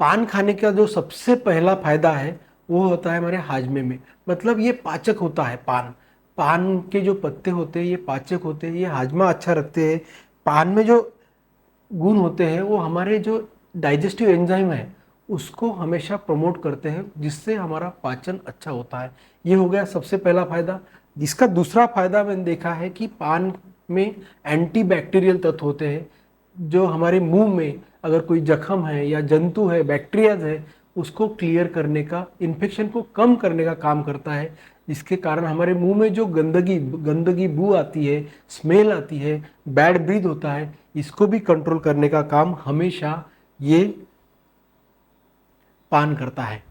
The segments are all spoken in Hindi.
पान खाने का जो सबसे पहला फायदा है वो होता है हमारे हाजमे में। मतलब ये पाचक होता है। पान पान के जो पत्ते होते हैं ये पाचक होते हैं, ये हाजमा अच्छा रखते हैं। पान में जो गुण होते हैं वो हमारे जो डाइजेस्टिव एंजाइम है उसको हमेशा प्रमोट करते हैं, जिससे हमारा पाचन अच्छा होता है। ये हो गया सबसे पहला फायदा। जिसका दूसरा फायदा मैंने देखा है कि पान में एंटी बैक्टीरियल तत्व होते हैं, जो हमारे मुंह में अगर कोई जख्म है या जंतु है, बैक्टीरियाज है, उसको क्लियर करने का, इन्फेक्शन को कम करने का काम करता है। जिसके कारण हमारे मुंह में जो गंदगी गंदगी बू आती है, स्मेल आती है, बैड ब्रीथ होता है, इसको भी कंट्रोल करने का काम हमेशा ये पान करता है।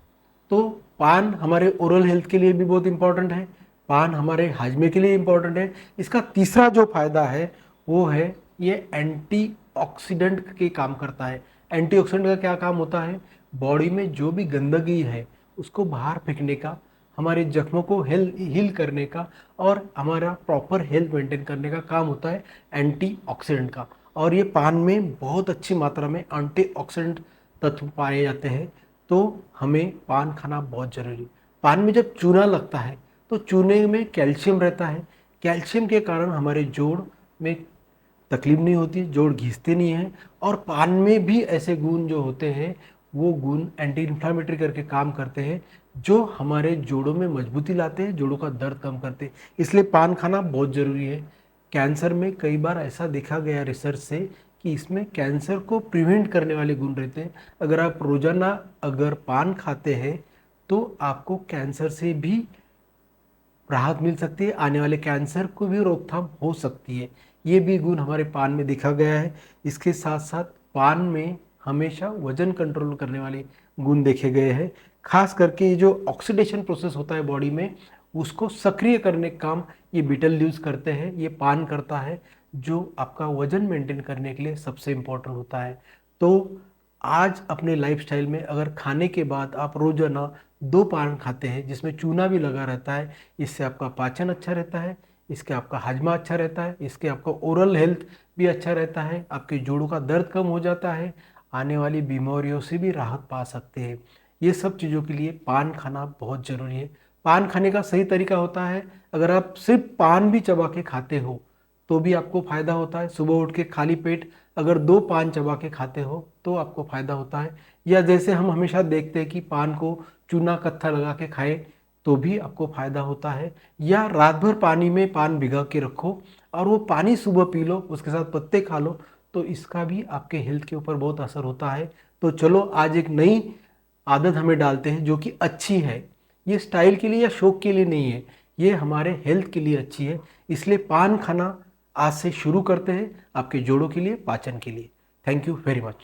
तो पान हमारे ओरल हेल्थ के लिए भी बहुत इंपॉर्टेंट है, पान हमारे हाजमे के लिए इंपॉर्टेंट है। इसका तीसरा जो फायदा है वो है ये एंटीऑक्सीडेंट के काम करता है। एंटीऑक्सीडेंट का क्या काम होता है? बॉडी में जो भी गंदगी है उसको बाहर फेंकने का, हमारे जख्मों को हील करने का और हमारा प्रॉपर हेल्थ मेंटेन करने का काम होता है एंटीऑक्सीडेंट का। और ये पान में बहुत अच्छी मात्रा में एंटीऑक्सीडेंट तत्व पाए जाते हैं। तो हमें पान खाना बहुत ज़रूरी है। पान में जब चूना लगता है तो चूने में कैल्शियम रहता है। कैल्शियम के कारण हमारे जोड़ में तकलीफ नहीं होती, जोड़ घिसते नहीं हैं। और पान में भी ऐसे गुण जो होते हैं वो गुण एंटी इन्फ्लामेटरी करके काम करते हैं, जो हमारे जोड़ों में मजबूती लाते हैं, जोड़ों का दर्द कम करते हैं। इसलिए पान खाना बहुत ज़रूरी है। कैंसर में कई बार ऐसा देखा गया रिसर्च से कि इसमें कैंसर को प्रिवेंट करने वाले गुण रहते हैं। अगर आप रोजाना अगर पान खाते हैं तो आपको कैंसर से भी राहत मिल सकती है, आने वाले कैंसर को भी रोकथाम हो सकती है। ये भी गुण हमारे पान में देखा गया है। इसके साथ साथ पान में हमेशा वजन कंट्रोल करने वाले गुण देखे गए हैं। खास करके ये जो ऑक्सीडेशन प्रोसेस होता है बॉडी में, उसको सक्रिय करने का काम ये बीटल लीव्स करते हैं, ये पान करता है, जो आपका वजन मेंटेन करने के लिए सबसे इम्पोर्टेंट होता है। तो आज अपने लाइफस्टाइल में अगर खाने के बाद आप रोजाना 2 पान खाते हैं जिसमें चूना भी लगा रहता है, इससे आपका पाचन अच्छा रहता है, इसके आपका हाजमा अच्छा रहता है, इसके आपका ओरल हेल्थ भी अच्छा रहता है, आपके जोड़ों का दर्द कम हो जाता है, आने वाली बीमारियों से भी राहत पा सकते हैं। ये सब चीज़ों के लिए पान खाना बहुत ज़रूरी है। पान खाने का सही तरीका होता है, अगर आप सिर्फ पान भी चबा के खाते हो तो भी आपको फ़ायदा होता है। सुबह उठ के खाली पेट अगर 2 पान चबा के खाते हो तो आपको फ़ायदा होता है। या जैसे हम हमेशा देखते हैं कि पान को चूना कत्था लगा के खाए तो भी आपको फ़ायदा होता है। या रात भर पानी में पान भिगा के रखो और वो पानी सुबह पी लो, उसके साथ पत्ते खा लो, तो इसका भी आपके हेल्थ के ऊपर बहुत असर होता है। तो चलो आज एक नई आदत हमें डालते हैं जो कि अच्छी है। ये स्टाइल के लिए या शौक के लिए नहीं है, ये हमारे हेल्थ के लिए अच्छी है। इसलिए पान खाना आज से शुरू करते हैं, आपके जोड़ों के लिए, पाचन के लिए। Thank you very much.